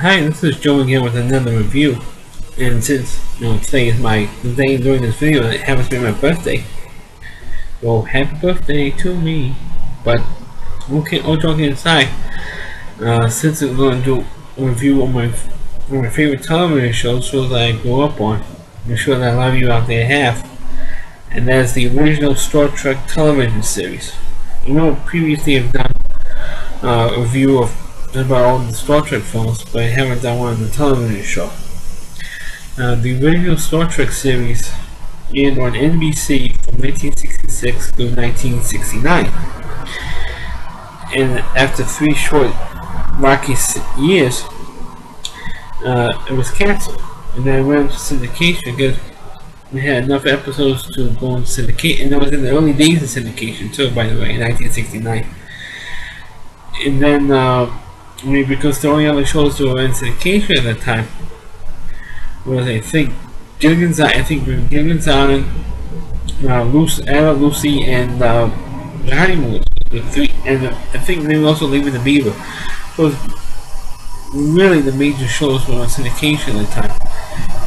Hi, this is Joe again with another review. And since today is the day during this video, and it happens to be my birthday, so happy birthday to me. But okay, all joking aside, since we're going to do a review of my favorite television shows that I grew up on, I'm sure that a lot of you out there have, and that is the original Star Trek television series. Previously I've done a review of about all the Star Trek films, but I haven't done one on the television show. The original Star Trek series aired on NBC from 1966 to 1969, and after 3 short rocky years, it was cancelled, and then went to syndication because we had enough episodes to go in syndication, and it was in the early days of syndication too, by the way, in 1969. And then because the only other shows that were in syndication at that time was Gilligan's Island, Lucy, and The Honeymoon. The three, and I think they were also Leaving the Beaver. Those really the major shows were on syndication at the time.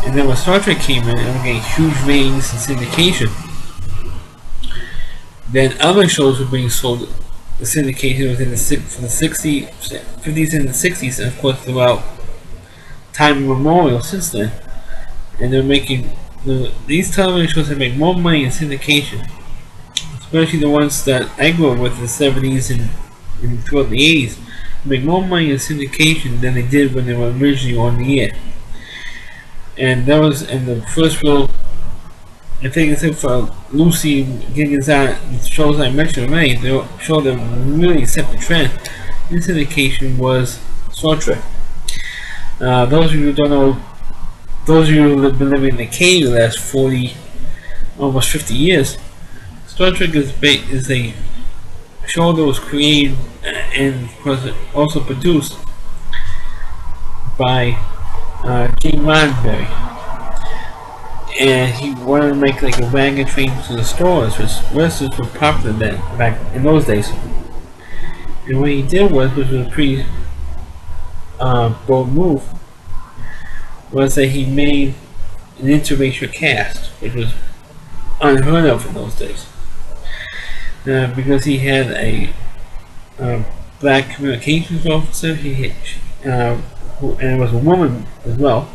And then when Star Trek came in and we got huge ratings in syndication, then other shows were being sold. The syndication was in the 60s, 50s, and the 60s, and of course throughout time immemorial since then. And they're making these television shows that make more money in syndication, especially the ones that I grew up with in the 70s and throughout the 80s. Make more money in syndication than they did when they were originally on the air. And that was in the first real, I think, except for Lucy, Gilligan's Island, the shows I mentioned already, the show that really set the trend in syndication was Star Trek. Those of you who don't know, those of you who have been living in the cave the last 40, almost 50 years, Star Trek is a show that was created and was also produced by Gene Roddenberry. And he wanted to make like a wagon train to the stores, which Westerns were popular then, back in those days. And what he did was, which was a pretty bold move, was that he made an interracial cast, which was unheard of in those days. Because he had a black communications officer, and it was a woman as well,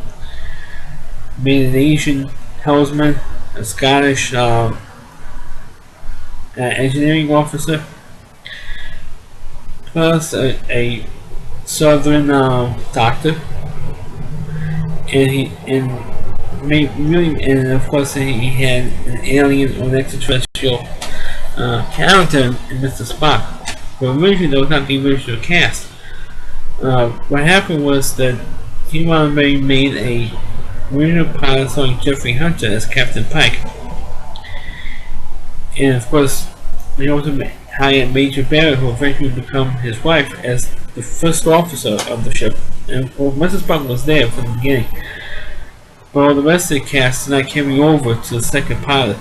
made an Asian helmsman, a Scottish engineering officer, plus a Southern doctor, and of course he had an alien or an extraterrestrial character in Mr. Spock. But originally that was not the original cast. What happened was that Gene Roddenberry made a original pilot starring Jeffrey Hunter as Captain Pike, and of course they also hired Major Barrett, who eventually would become his wife, as the first officer of the ship. And Mrs. Spock was there from the beginning, but all the rest of the cast did not carry over to the second pilot.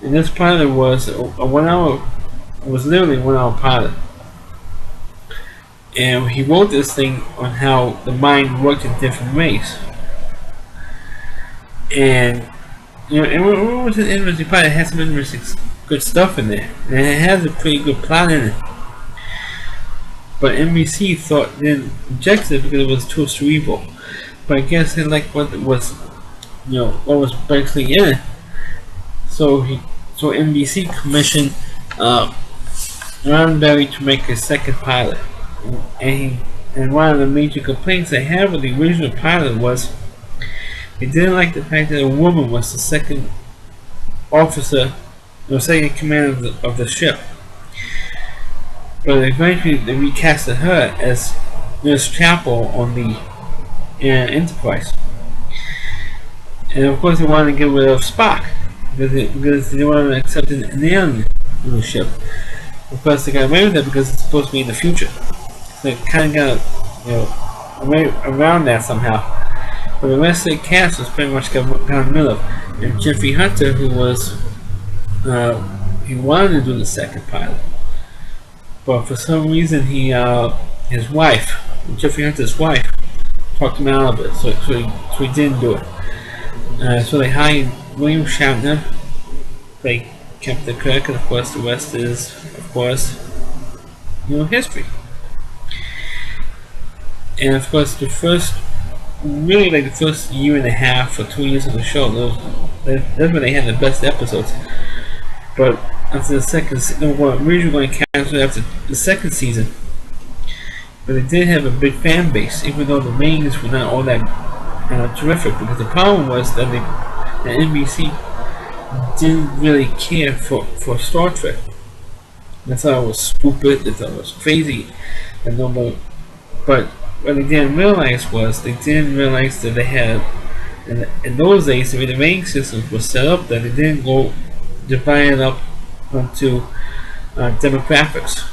And this pilot was literally a 1 hour pilot. And he wrote this thing on how the mind worked in different ways. And it was an interesting pilot. It had some interesting, good stuff in there, and it has a pretty good plot in it. But NBC then rejected it because it was too cerebral. But I guess they liked what was basically in it. So NBC commissioned Roddenberry to make a second pilot. And one of the major complaints they had with the original pilot was they didn't like the fact that a woman was the second officer, or second commander of the ship. But eventually they recasted her as Nurse Chapel on the Enterprise. And of course they wanted to get rid of Spock because they wanted to accept an alien in the ship. Of course they got away with that because it's supposed to be in the future. So they kind of got away around that somehow. But the rest of the cast was pretty much got in the middle of. And Jeffrey Hunter, who was he wanted to do the second pilot, but for some reason his wife, Jeffrey Hunter's wife, talked him out of it, so he didn't do it. So they hired William Shatner, they Captain Kirk, and of course the rest is, of course, history. And of course the first year and a half or 2 years of the show, that's when they had the best episodes. But after the second, they were originally going to cancel it after the second season. But they did have a big fan base, even though the ratings were not all that terrific. Because the problem was that NBC didn't really care for Star Trek. They thought it was stupid. They thought it was crazy. But what they didn't realize was they didn't realize that they had, in those days, the way the rating systems were set up, that they didn't go divided up onto demographics.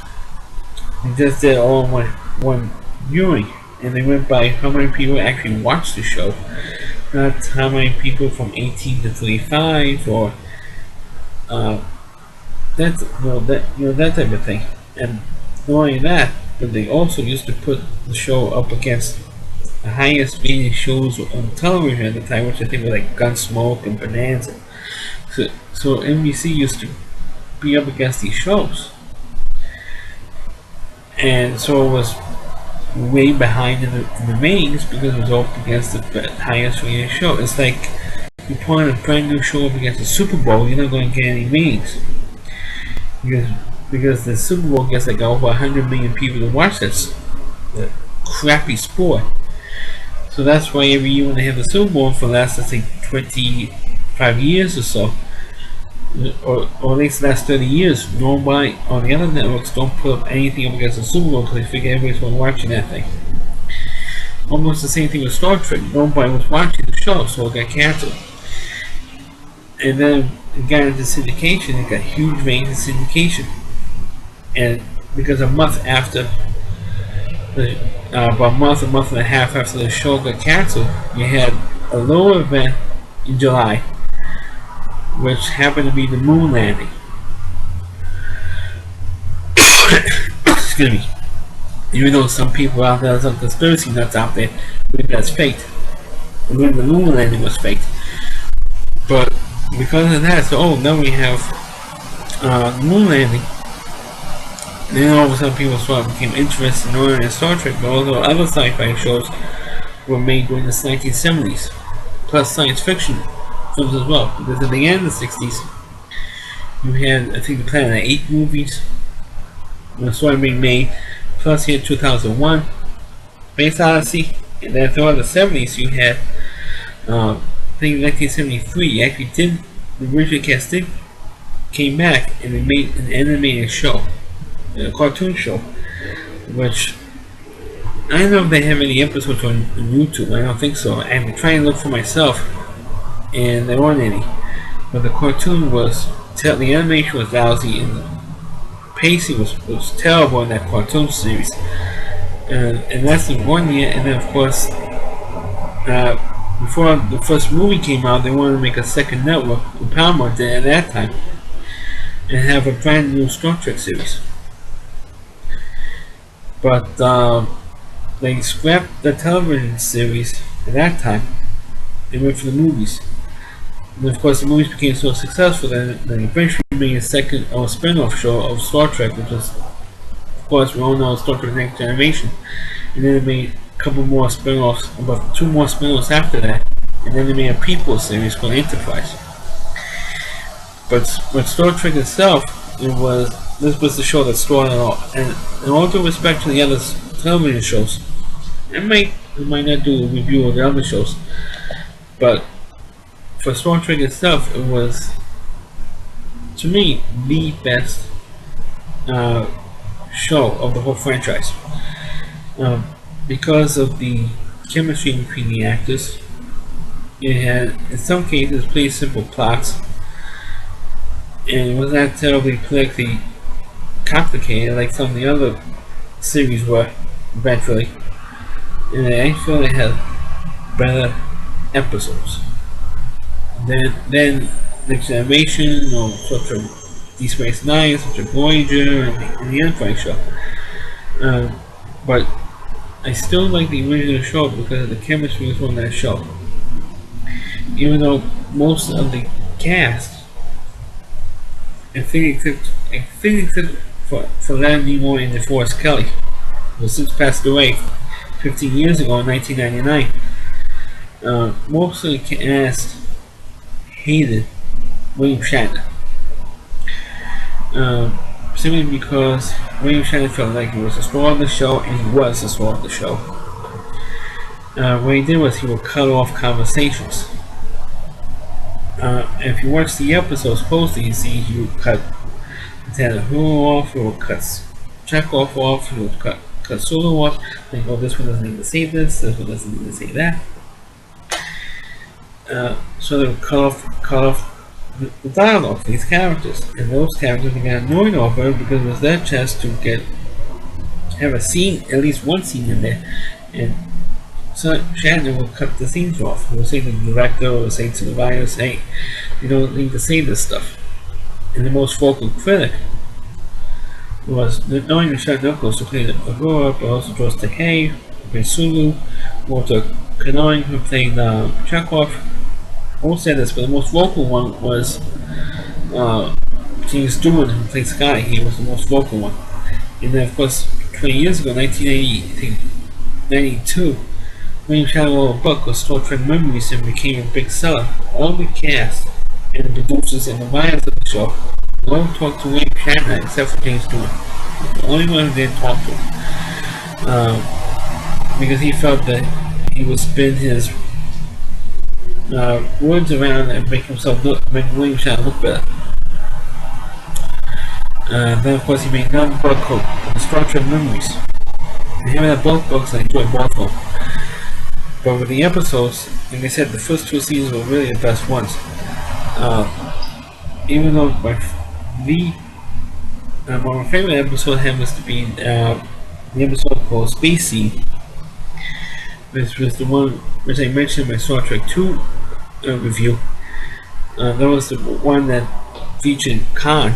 They just did all in one viewing, and they went by how many people actually watched the show, not how many people from 18 to 35 or that type of thing. And not only that, but they also used to put the show up against the highest rated shows on television at the time, which I think were like Gunsmoke and Bonanza. So NBC used to be up against these shows, and so it was way behind in the ratings because it was up against the highest rated show. It's like you put a brand new show up against the Super Bowl, you're not going to get any ratings because the Super Bowl gets like over 100 million people to watch the crappy sport. So that's why every year when they have the Super Bowl for the last, let's say, 25 years or so, or at least the last 30 years, nobody on the other networks don't put up anything up against the Super Bowl because they figure everybody's been watching that thing. Almost the same thing with Star Trek. Nobody was watching the show, so it got canceled. And then it got into syndication. It got huge ratings in syndication. And because a month after, about a month and a half after the show got canceled, you had a little event in July, which happened to be the moon landing. Excuse me. Even though some people out there, some conspiracy nuts out there, believe that's faked. Believe the moon landing was faked. But because of that, so now we have the moon landing. And then all of a sudden people became interested in Star Trek, but also other sci-fi shows were made during the 1970s, plus science fiction films as well. Because at the end of the 60s, you had, I think, the Planet of 8 movies started being made, plus you had 2001, Space Odyssey, and then throughout the 70s you had, I think 1973, actually Richard Casting came back and they made an animated show, a cartoon show, which I don't know if they have any episodes on YouTube. I don't think so. I'm trying to look for myself, and there weren't any. But the cartoon the animation was lousy, and the pacing was terrible in that cartoon series. And that's in 1 year. And then of course, before the first movie came out, they wanted to make a second network, Paramount did at that time, and have a brand new Star Trek series. But they scrapped the television series at that time. They went for the movies. And of course the movies became so successful that they eventually made a second spin-off show of Star Trek, which was, of course, we all know Star Trek Next Generation. And then they made a couple more spin-offs, about 2 more spin-offs after that. And then they made a prequel series called Enterprise. But with Star Trek itself, this was the show that started it all. And in all due respect to the other television shows, I might not do a review of the other shows, but for Star Trek itself, it was, to me, the best show of the whole franchise. Because of the chemistry between the actors, it had, in some cases, pretty simple plots, and it was not terribly politically complicated like some of the other series were eventually. And I feel it had better episodes than Next Generation or such a Deep Space Nine, such a Voyager, and the Enterprise show. But I still like the original show because of the chemistry was on that show. Even though most of the cast, I think except for Leonard Nimoy and DeForest Kelly, who since passed away 15 years ago in 1999, most of the cast hated William Shatner. Simply because William Shatner felt like he was the star of the show, and he was the star of the show. What he did was he would cut off conversations. If you watch the episode, supposedly you see he would cut Lieutenant Hulu off, he would cut Chekhov off, he would cut Sulu off, like, oh, this one doesn't need to say this one doesn't need to say that. So they would cut off the dialogue for these characters, and those characters got annoyed off of it because it was their chance to have a scene, at least one scene in there, and so Shatner would cut the scenes off. He would say to the director, or say to the writers, hey, you don't need to say this stuff. And the most vocal critic was not only Michelle Nichols, who played Aurora, but also George Takei, who played Sulu, Walter Koenig, who played Chekhov. I won't say this, but the most vocal one was James Doohan, who played Scotty. He was the most vocal one. And then, of course, 20 years ago, 1992, William Shatner wrote a book called Star Trek Memories and became a big seller. All the cast and the producers and the writers of the show all talked to William Shatner except for James Doohan. The only one who didn't talk to him. Because he felt that he would spin his words around and make William Shatner look better. Then of course he made another book called Star Trek Memories. And him and both books, I enjoyed both of them. But with the episodes, like I said, the first two seasons were really the best ones. Even though my favorite episode happens to be the episode called Space Seed, which was the one which I mentioned in my Star Trek 2 review. That was the one that featured Khan.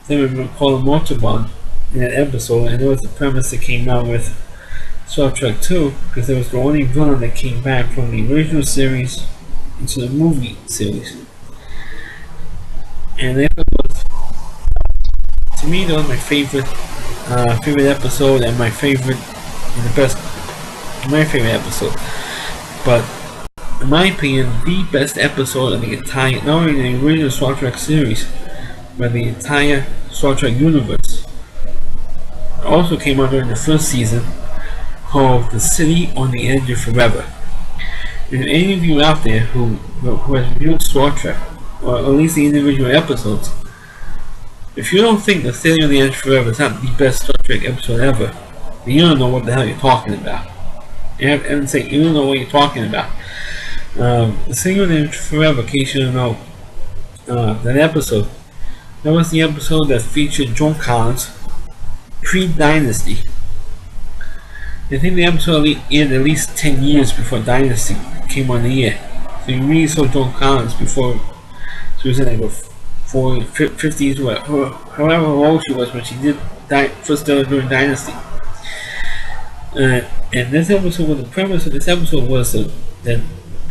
They would call him Montalban in that episode, and that was the premise that came out with Star Trek 2, because it was the only villain that came back from the original series into the movie series. And that was, to me, that was my favorite episode, and my favorite episode. But in my opinion, the best episode of the entire, not only the original Star Trek series, but the entire Star Trek universe, also came out during the first season, called The City on the Edge of Forever. And any of you out there who has reviewed Star Trek, or at least the individual episodes, if you don't think The City on the Edge of Forever is not the best Star Trek episode ever, then you don't know what the hell you're talking about. And say you don't know what you're talking about. The City on the Edge of Forever, in case you don't know, that episode, that was the episode that featured John Collins pre-Dynasty. I think the episode aired at least 10 years before Dynasty came on the air. So you really saw John Collins before she was in like 50s, however old she was when she did first started doing Dynasty. And this episode, the premise of this episode was that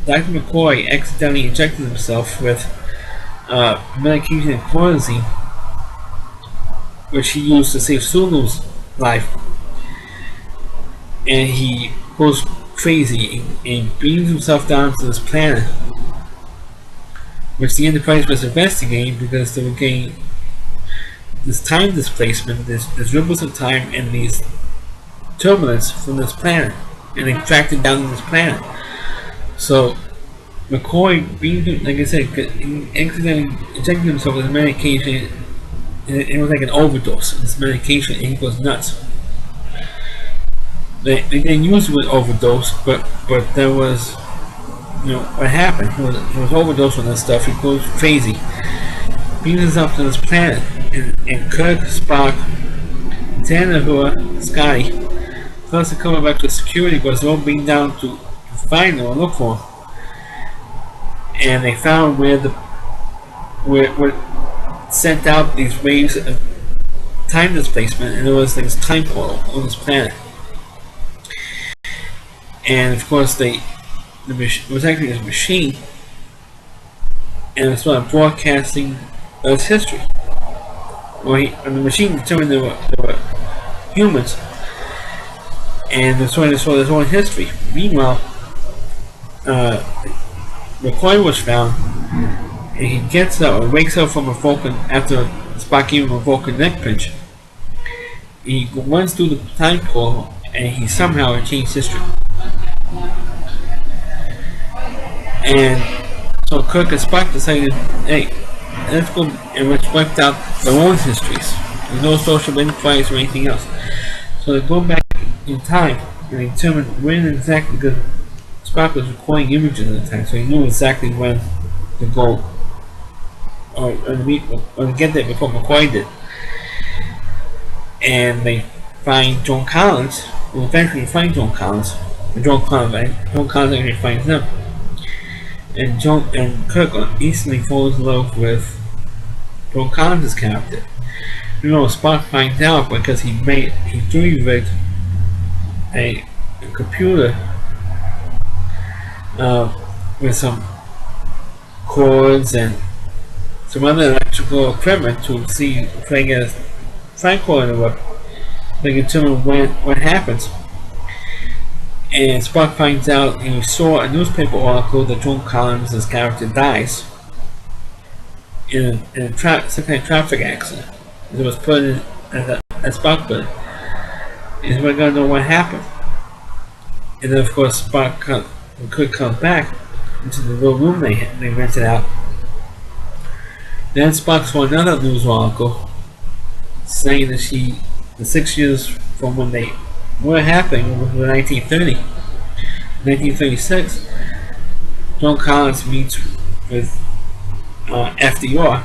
Dr. McCoy accidentally injected himself with medication and clonazine, which he used to save Sulu's life. And he goes crazy and beams himself down to this planet, which the Enterprise was investigating because they were getting this time displacement, this ripples of time, and these turbulence from this planet, and they tracked it down to this planet. So McCoy beamed him, like I said, he accidentally injected himself with medication, and it was like an overdose of this medication, and he goes nuts. They didn't use it with overdose, but there was, what happened. He was overdosed on this stuff. He goes crazy, beams himself to this planet, and Kirk, Spock, Tanahua, Scotty, plus they're coming back to security because they're all being down to find them or look for them. And they found where sent out these waves of time displacement, and it was like this time portal on this planet. And of course, it was actually a machine, and it started broadcasting Earth's history. And the machine determined they were humans, and they're trying to show their own history. Meanwhile, McCoy was found, and he gets up and wakes up from a Vulcan after Spock gave him a Vulcan neck pinch. He runs through the time portal, and he somehow changed history. And so Kirk and Spock decided, hey, let's go and let's wipe out their own histories. There's no social enterprise or anything else. So they go back in time and they determine when exactly, because Spock was recording images at the time, so he knew exactly when to go or to get there before McCoy did. And they find John Collins, who eventually find John Collins. John Collins actually finds them. And Kirk instantly falls in love with John Collins' character. You know, Spock finds out because he 3-rigged a computer with some cords and some other electrical equipment to see if they get a Franco in the web. They can determine what happens. And Spock finds out he saw a newspaper article that John Collins' character dies in some kind of traffic accident. It was put in as Spock put it. And we're gonna know what happened. And then of course Spock could come back into the little room they rented out. Then Spock saw another news article saying that the 6 years from when they were happening was 1930. 1936, John Collins meets with FDR,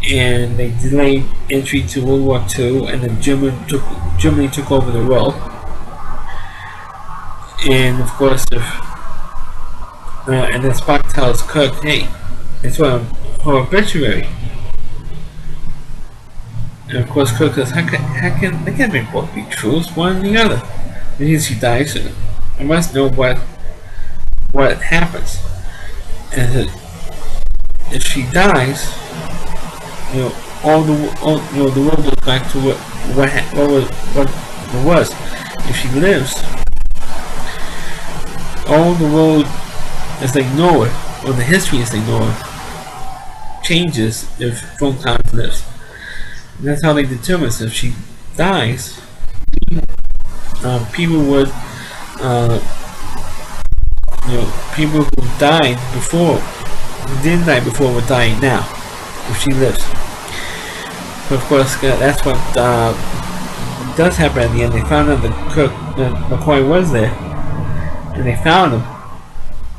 and they delayed entry to World War II, and then Germany took over the world. And of course, and then Spock tells Kirk, "Hey, it's her obituary." And of course, Kirk says, "How can they can't both be true? It's one or the other." And she dies, and I must know what happens. And if she dies, the world goes back to what it was. If she lives, all the world as they know it, or the history as they know it, changes if John Collins lives. And that's how they determine it. So if she dies, people would, people who died before, who didn't die before, would die now if she lives. But of course, that's what does happen at the end. They found out that McCoy was there, and they found him.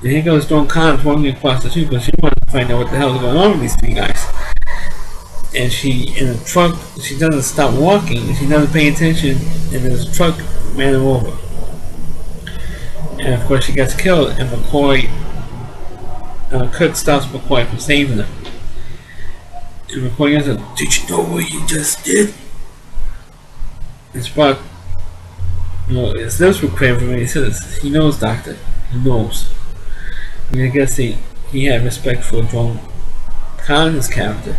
And here goes John Collins walking across the street because she wanted to find out what the hell is going on with these three guys. And in a truck, she doesn't stop walking, she doesn't pay attention, and there's a truck ran her over. And of course she gets killed, and McCoy, Kirk stops McCoy from saving her. And McCoy says, "Did you know what you just did?" And Spock, his lips were quivering when he says, "He knows, Doctor, he knows." And I guess he had respect for John Collins' character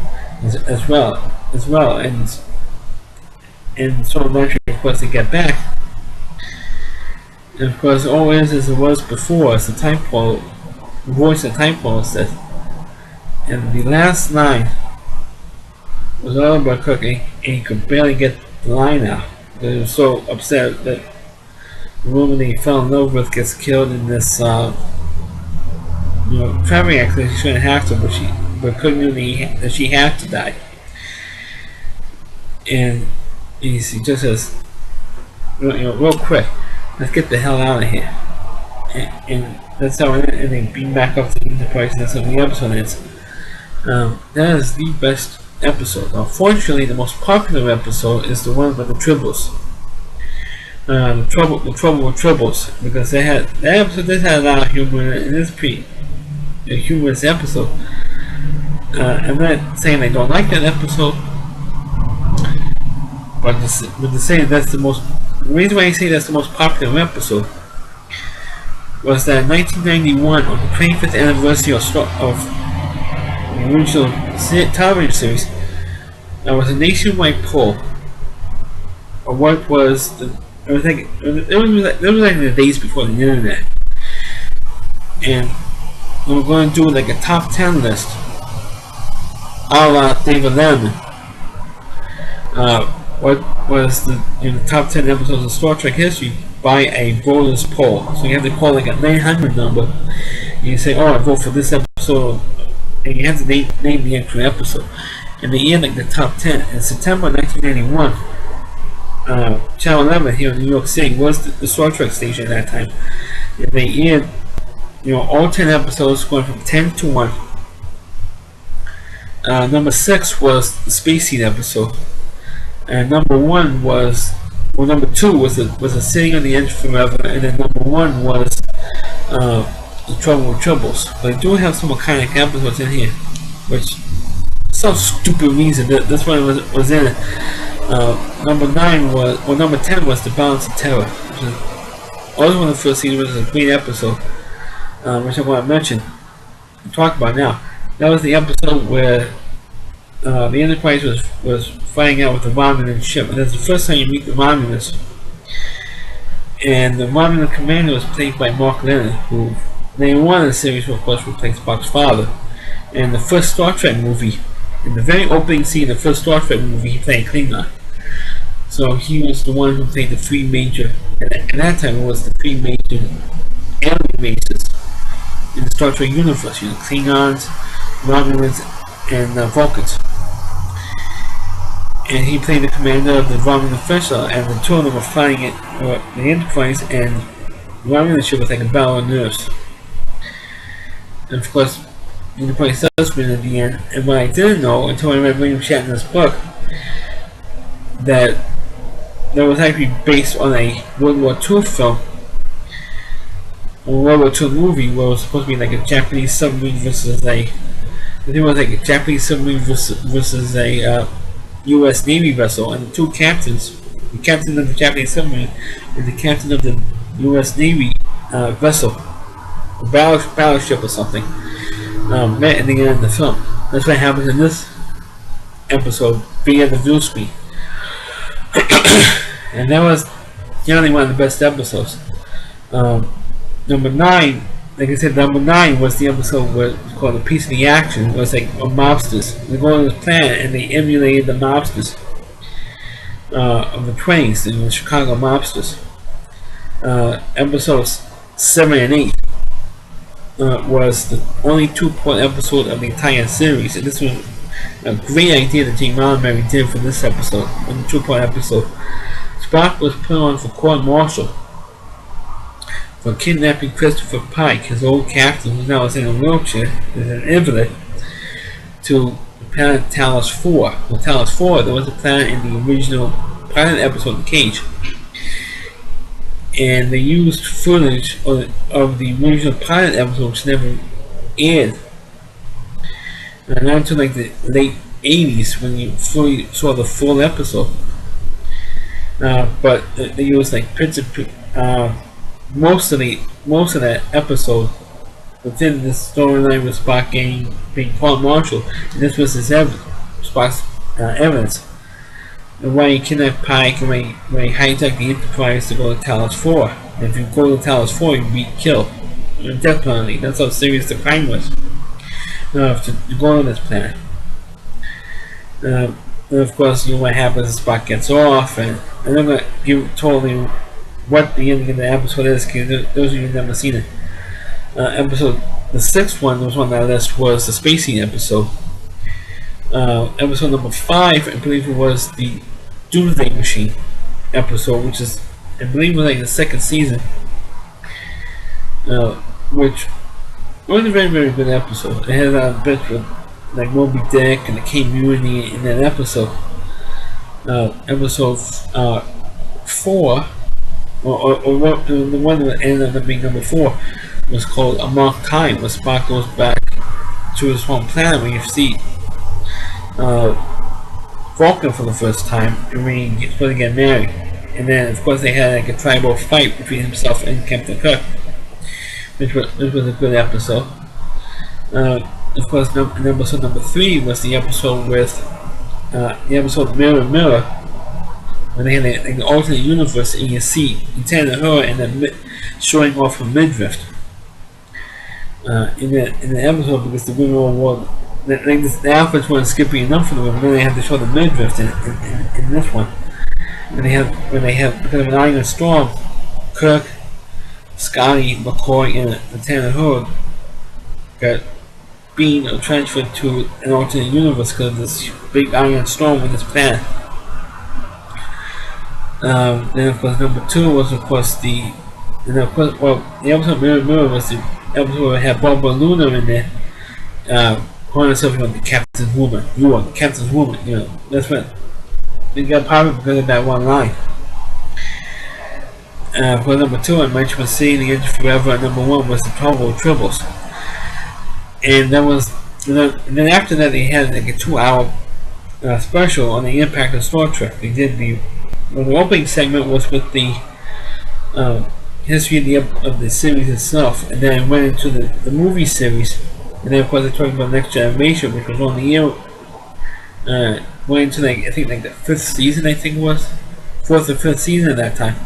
as well, and so eventually, of course, they get back, and of course, all is as it was before. As the time portal, the voice of the time portal said, and the last line was all about cooking, and he could barely get the line out because he was so upset that the woman that he fell in love with gets killed in this traffic accident. She shouldn't have to, but couldn't really that she had to die. And he just says, real quick, let's get the hell out of here. And that's how and they beam back up to the Enterprise, and that's how the episode ends. That is the best episode. Unfortunately, the most popular episode is the one with the Tribbles. The trouble with Tribbles, because that episode had a lot of humor, and it's a humorous episode. I'm not saying I don't like that episode, but to say that's the most The reason why I say that's the most popular episode was that in 1991, on the 25th anniversary of the original television series, there was a nationwide poll of what was the. It was like the days before the internet, and we were going to do like a top 10 list, a la David Letterman. What was the top 10 episodes of Star Trek history by a voters poll? So you have to call like a 900 number, and you say, "Oh, I vote for this episode," and you have to name the actual episode. And they aired like the top 10 in September 1991. Channel 11 here in New York City was the Star Trek station at that time. And they aired, all 10 episodes going from 10 to 1. Number 6 was the Space Scene episode. And number 2 was a Sitting on the Edge Forever, and then number 1 was The Trouble with Troubles. But I do have some iconic episodes in here, which some stupid reason this one was in it. Number 10 was The Balance of Terror, which was also one of the first seasons, which was a great episode, which I want to mention and talk about now. That was the episode where the Enterprise was fighting out with the Romulan ship, and that's the first time you meet the Romulans. And the Romulan commander was played by Mark Lennon, who they won in the series, of course, replaced Spock's father. And the first Star Trek movie, in the very opening scene of the first Star Trek movie, he played Klingon. So he was the one who played the three major, and at that time it was the three major alien races in the Star Trek universe. Klingons, Romulans, and Vulcans. And he played the commander of the Romulan vessel, and the two of them were fighting it, the Enterprise, and the Romulan ship was like a battle of nerves. And of course, the Enterprise does win at the end. And what I didn't know until I read William Shatner's book, that was actually based on a World War II film, a World War II movie, where it was supposed to be like a Japanese submarine versus a U.S. Navy vessel, and the two captains, the captain of the Japanese submarine and the captain of the U.S. Navy vessel, a battleship or something, met in the end of the film. That's what happens in this episode, via the view screen. And that was generally one of the best episodes. Number 9, like I said, number 9 was the episode where it was called A Piece of the Action. It was like mobsters. They go on this planet and they emulated the mobsters of the 20s, the Chicago mobsters. Episodes 7 and 8 was the only 2-part episode of the entire series, and this was a great idea that Gene Roddenberry did for this episode, on the 2-part episode. Spock was put on for court-martial for kidnapping Christopher Pike, his old captain, who now is in a wheelchair, is an invalid, to the planet Talos 4. Well, Talos 4, there was a planet in the original pilot episode, The Cage. And they used footage of the original pilot episode, which never aired. Not until like the late 80s when you fully saw the full episode. But they used like most of that episode within this storyline with Spock being court-martial, and this was his Spock's evidence. And why he kidnapped Pike, and when he hijacked the Enterprise to go to Talos 4. And if you go to Talos 4, you'd be killed. Death penalty. That's how serious the crime was. To go on this planet. And of course, what happens is Spock gets off, and I'm not going to give totally what the ending of the episode is, because those of you who've never seen it. The 6th one was on that list, was the Space Scene episode. Episode number 5, I believe it was the Doomsday Machine episode, which is, I believe, was like the 2nd season, which was a very, very good episode. It had a lot of bits with like Moby Dick and the K-Mutiny in that episode. Episode 4, or the one that ended up being number 4, was called A Marked Time, where Spock goes back to his home planet when you see Vulcan for the first time, and when he's going to get married. and then of course they had like a tribal fight between himself and Captain Kirk, which was a good episode. Of course, episode number 3 was the episode with the episode Mirror Mirror, when they had an alternate universe, and you see Lieutenant Uhura and then showing off her midriff in the episode, because the women were the outfits weren't skimpy enough for the women. Then they had to show the midriff in this one. And when they have because of an Iron Storm, Kirk, Scotty, McCoy, and Lieutenant Uhura got being transferred to an alternate universe because of this big iron storm in this planet. Then of course number 2 was of course the episode Mirror Mirror was the episode where it had Barbara Luna in there, calling herself the Captain's Woman. You are the Captain's Woman. That's what they got popular because of that one line. For number 2, I mentioned was Seeing the End Forever, and number 1 was the Trouble Tribbles. And that was, and then after that they had like a 2-hour special on the impact of Star Trek. They did the opening segment was with the history of the series itself, and then went into the movie series, and then of course they talked about Next Generation, which was on the air. Went into I think the 5th season, I think it was 4th or 5th season at that time.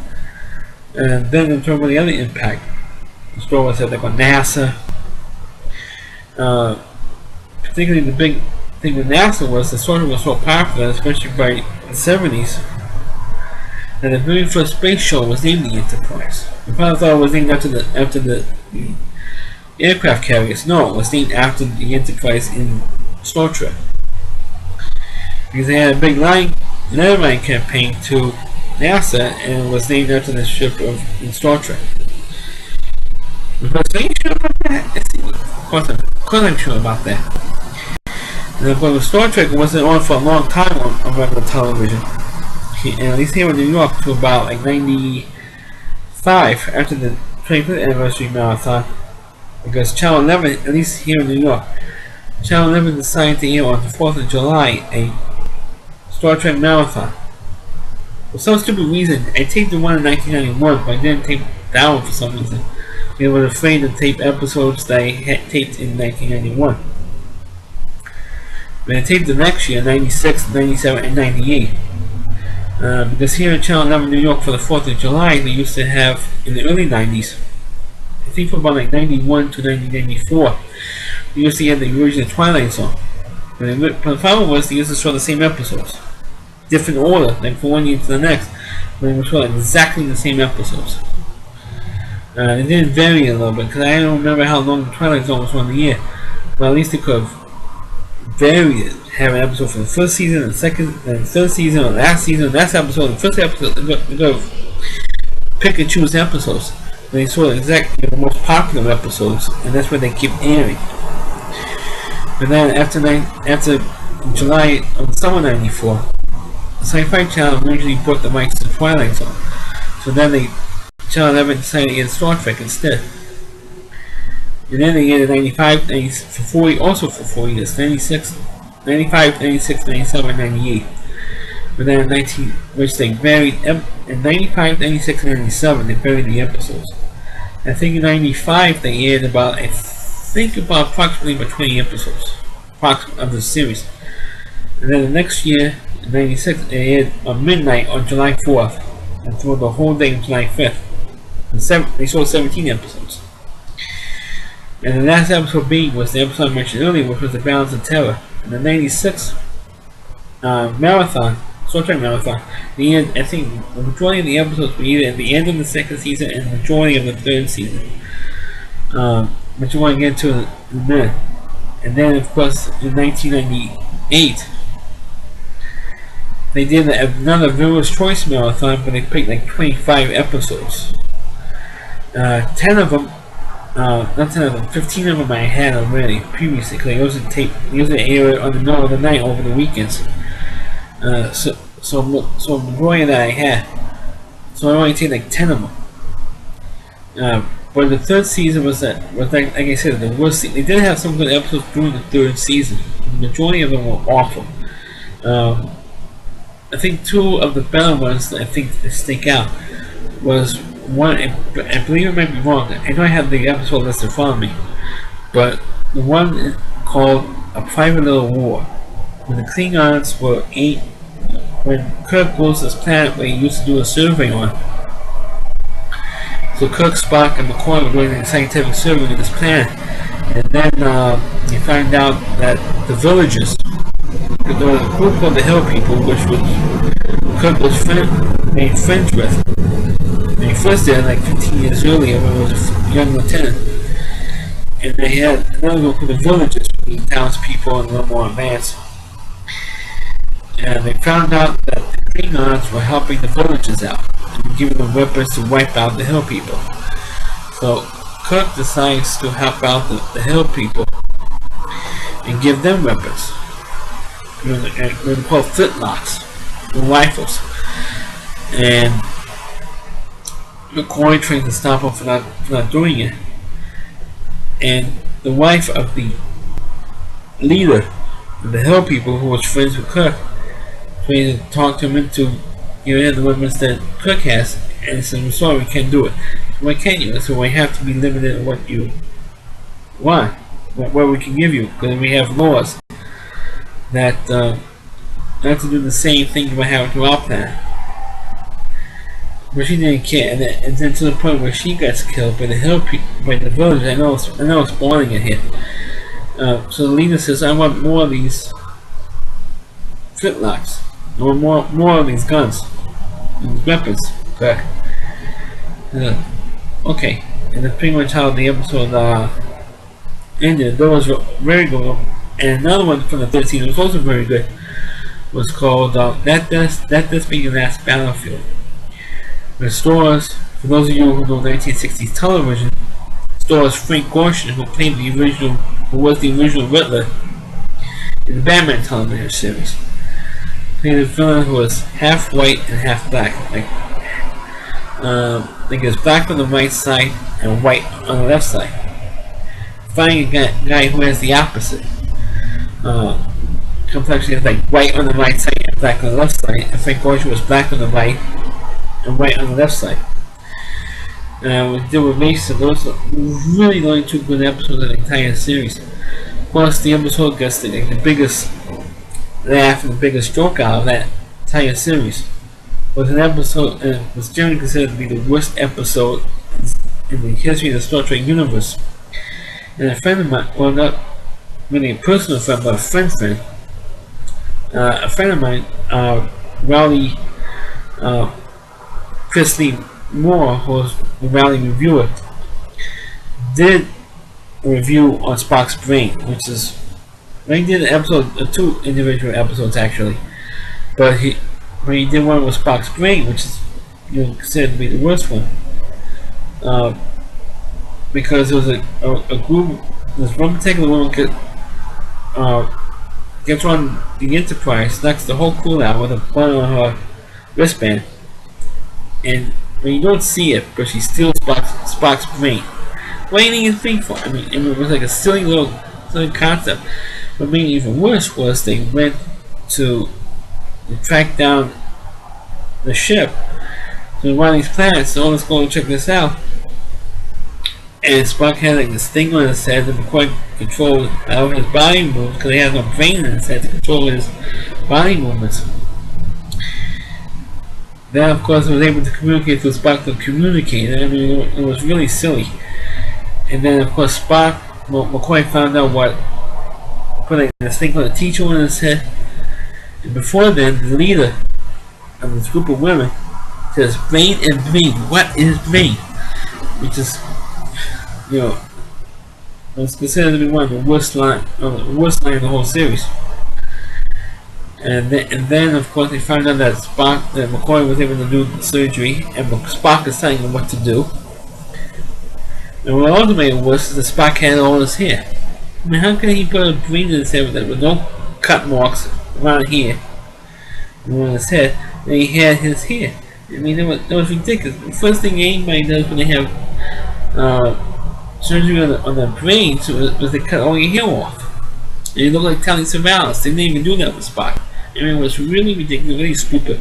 And then in terms of the other impact, the story was like on NASA. Particularly the big thing with NASA was the story was so popular, especially by the 70s, that the very first space show was named the Enterprise. The pilot thought it was named after the aircraft carriers. No, it was named after the Enterprise in Star Trek, because they had a big another line campaign to NASA, and it was named after the ship in Star Trek. Are you sure about that? Of course I'm sure about that. And of course, Star Trek wasn't on for a long time on regular television. And at least here in New York, to about like 95, after the 25th anniversary marathon, because Channel 11, at least here in New York, Channel 11 decided to air on the 4th of July a Star Trek marathon. For some stupid reason, I taped the one in 1991, but I didn't tape that one for some reason. They were afraid to tape episodes that I had taped in 1991. But I taped the next year, 96, 97, and 98. Because here in Channel 11 New York for the 4th of July, they used to have, in the early 90s, I think from about like 91 to 1994, they used to have the original Twilight Zone. But the problem was they used to show the same episodes. Different order, like from one year to the next, but they would show exactly the same episodes. It did vary a little bit, because I don't remember how long the Twilight Zone was on the year. But at least they could have varied it. Have an episode for the first season, and second, and third season, or last season, last episode, the first episode. They could have pick and choose episodes. They saw exactly the most popular episodes, and that's where they keep airing. But then after July of summer '94, the Sci-Fi Channel usually brought the mics to the Twilight Zone. So then Channel 11 decided to get Star Trek instead. And then they get 95, 90, also for 4 years, 96, 95, 96, 97, 98. But then in which they varied, in 95, 96, and 97, they varied the episodes. I think in 95 they aired about approximately 20 episodes of the series. And then the next year, in 96, they aired on midnight on July 4th, and through the whole day of July 5th. And they saw 17 episodes. And the last episode being was the episode I mentioned earlier, which was The Balance of Terror. In the 96 marathon, Star Trek marathon, I think the majority of the episodes were either at the end of the second season and the majority of the third season. Which I want to get into in a minute. And then, of course, in 1998, they did another Viewer's Choice marathon, but they picked like 25 episodes. 10 of them, not 10 of them, 15 of them I had already previously, because I usually air it on the middle of the night over the weekends. So majority of that I had. So I only take like 10 of them. But the third season was like I said, the worst. They did have some good episodes during the third season. The majority of them were awful. I think two of the better ones that I think stick out was one. I believe I might be wrong. I know I have the episode list in front of me, but the one called A Private Little War, when the Klingons were when Kirk goes to this planet where he used to do a survey on. So Kirk, Spock, and McCoy were doing a scientific survey of this planet, and then you find out that the villagers, there was a group called the Hill People, which was Kirk was made friends with. And he first did like 15 years earlier when he was a young lieutenant. And they had another group called the Villagers, the townspeople and a little more advanced. And they found out that the Klingons were helping the villagers out and giving them weapons to wipe out the Hill People. So Kirk decides to help out the Hill People and give them weapons. They're called flintlocks, rifles. And McCoy tries to stop him for not doing it. And the wife of the leader of the Hill People, who was friends with Kirk, trying to talk to him into, the weapons that Kirk has, and said, "I'm sorry, we can't do it." "Why can't you?" So we have to be limited in what you want, what we can give you, because we have laws that not to do the same thing we have to our planet. But she didn't care, and then to the point where she gets killed by the Hill People, by the village. I know it's spoiling it here. So the leader says, "I want more of these flintlocks. I want more of these guns, these weapons." Correct. Okay, and that's pretty much how the episode ended. That was very good. And another one from the third season was also very good. Was called That This Be Your Last Battlefield. It stars, for those of you who know 1960s television, stars Frank Gorshin, who was the original Riddler in the Batman television series. Played a villain who was half white and half black. I think it's black on the right side and white on the left side. Finding a guy who has the opposite complexion, is like white on the right side and black on the left side. And Frank Gorshin was black on the right and white on the left side. We did with Mason. Those are really the only two good episodes of the entire series. Plus, the episode gets the biggest laugh and the biggest joke out of that entire series. Was an episode, and was generally considered to be the worst episode in the history of the Star Trek universe. And a friend of mine, well, not really a personal friend, but a friend, a friend of mine, Rowley, Chrisley Moore, who was the Rowley reviewer, did a review on Spock's Brain, which is, he did an episode, two individual episodes actually, but he did one with Spock's Brain, which is considered to be the worst one, because there was a group, this one particular woman gets on the Enterprise, knocks the whole crew out with a button on her wristband, and you don't see it, but she steals Spock's brain. What do you think you think for? I mean, it was like a silly concept. What made it even worse was they went to track down the ship to one of these planets. So let's go and check this out. And Spock had like this thing on his head that could control how his body moves, because he has no brain in his head to control his body movements. Then, of course, he was able to communicate with Spock to communicate. I mean, it was really silly. And then, of course, McCoy found out put this thing called a teacher on his head. And before then, the leader of this group of women says, "Brain and brain. What is brain?" Which is, it's considered to be one of the worst line in the whole series. And then, of course, they found out that McCoy was able to do the surgery, and Spock is telling him what to do. And what ultimately was that Spock had all his hair. I mean, how can he put a brain in his head with no cut marks around here, on his head, and he had his hair? I mean, that was ridiculous. The first thing anybody does when they have surgery on the brain was they cut all your hair off. And you look like Telly Savalas. They didn't even do that with Spock. and it was really ridiculous, really stupid.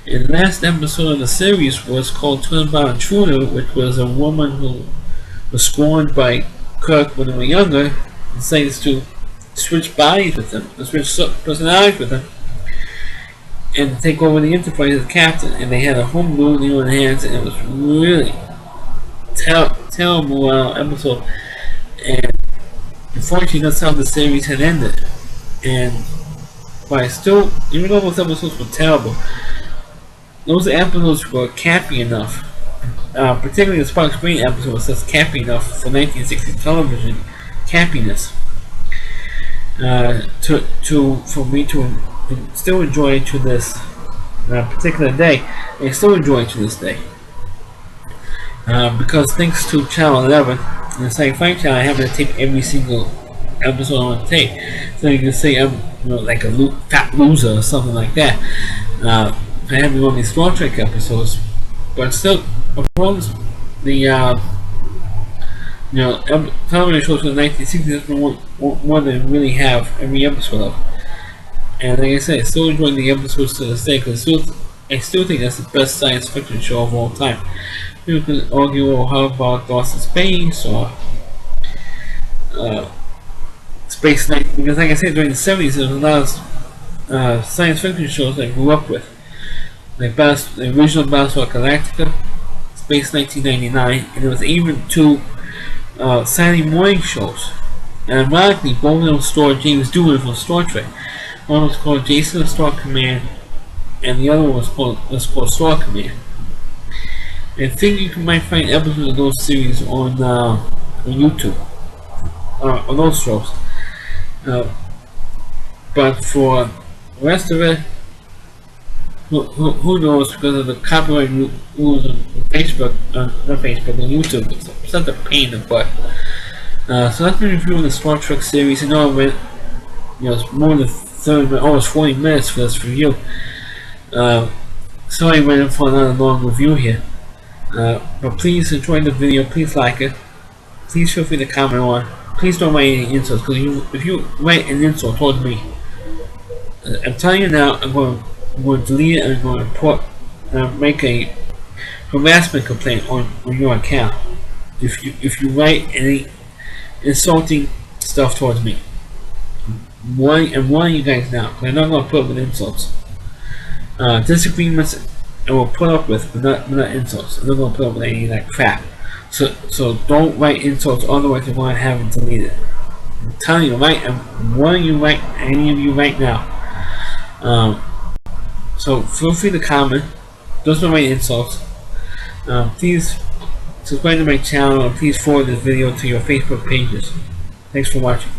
And the last episode of the series was called Twin-Bound Intruder, which was a woman who was scorned by Kirk when they were younger, and decides to switch bodies with him, to switch personalities with him, and take over the Enterprise as captain. And they had a homebrew deal in hands, and it was really terrible episode. And unfortunately, that's how the series had ended. But I still, even though those episodes were terrible, those episodes were campy enough. Particularly the Sparks Green episode was just campy enough for 1960s television campiness. For me to still enjoy to this particular day, and still enjoy it to this day. Because thanks to Channel 11 and the Science Fiction Channel, I have to tape every single episode on tape, so you can say I'm like a fat loser or something like that. I haven't on these Star Trek episodes, but still, of course, the television shows from the 1960s has been one that really have every episode of. And like I said, I still enjoy the episodes to this day, because I still think that's the best science fiction show of all time. You can argue how about Lost in Space or Space Night, because like I said, during the 70s there was a lot of science fiction shows I grew up with, like the original Battlestar Galactica, Space 1999, and there was even 2 Saturday morning shows. And ironically, both of them starred James Doohan from Star Trek. One was called Jason of Star Command, and the other one was called Star Command. I think you might find episodes of those series on YouTube, on those shows. But for the rest of it, who knows, because of the copyright rules on Facebook, not Facebook, on YouTube. It's such a pain in the butt. So that's been reviewing the Star Trek series. I know I went, it's more than 30 minutes, almost 40 minutes for this review. So I went in for another long review here. But please enjoy the video, please like it, please feel free to comment on. Please don't write any insults, because if you write an insult towards me, I'm telling you now, I'm going to delete it, and I'm going to report, make a harassment complaint on your account if you write any insulting stuff towards me. I'm warning you guys now, because I'm not going to put up with insults. Disagreements I will put up with, but not insults. I'm not going to put up with any of that crap. So don't write insults, otherwise you're going to have it deleted. I'm telling you, I'm warning you any of you right now. So feel free to comment. Don't write insults. Please subscribe to my channel, and please forward this video to your Facebook pages. Thanks for watching.